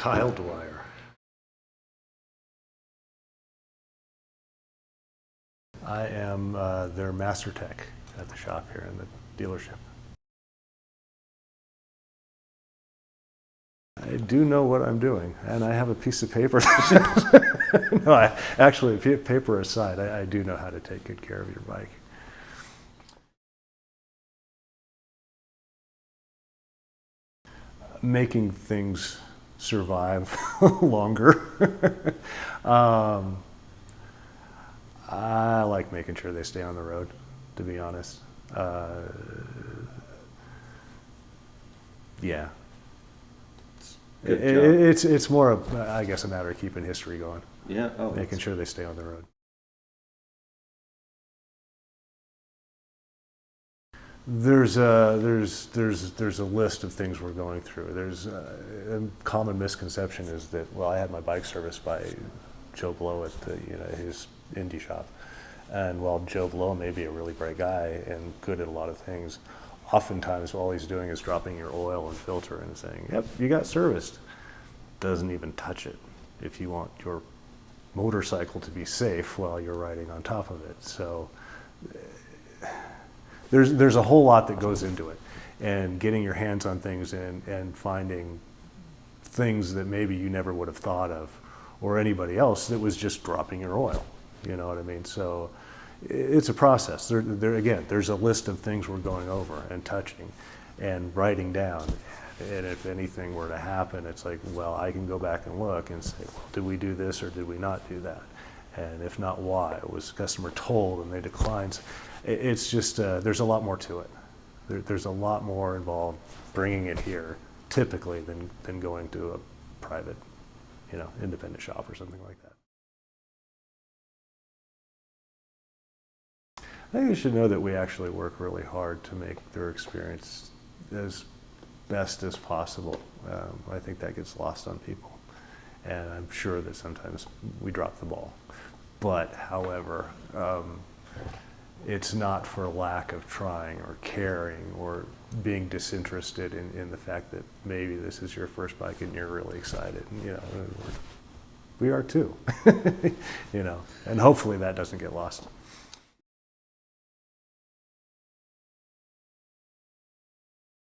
Dwyer. I am their master tech at the shop here in the dealership. I do know what I'm doing, and I have a piece of paper. No, actually, paper aside, I do know how to take good care of your bike. Making things survive longer. I like making sure they stay on the road, to be honest. Yeah. It's more of, I guess, a matter of keeping history going. Yeah. Oh, making sure they stay on the road. There's a list of things we're going through. There's a common misconception is that, well, I had my bike serviced by Joe Blow at his indie shop, and while Joe Blow may be a really great guy and good at a lot of things, oftentimes all he's doing is dropping your oil and filter and saying, "Yep, you got serviced." Doesn't even touch it. If you want your motorcycle to be safe while you're riding on top of it, so. There's a whole lot that goes into it, and getting your hands on things and finding things that maybe you never would have thought of, or anybody else that was just dropping your oil. You know what I mean? So it's a process. Again, there's a list of things we're going over and touching and writing down. And if anything were to happen, it's like, well, I can go back and look and say, well, did we do this or did we not do that? And if not, why? Was the customer told and they declined? It's just, there's a lot more to it. There's a lot more involved bringing it here, typically, than going to a private, independent shop or something like that. I think you should know that we actually work really hard to make their experience as best as possible. I think that gets lost on people. And I'm sure that sometimes we drop the ball. But, however, it's not for lack of trying or caring or being disinterested in the fact that maybe this is your first bike and you're really excited. We are too, and hopefully that doesn't get lost.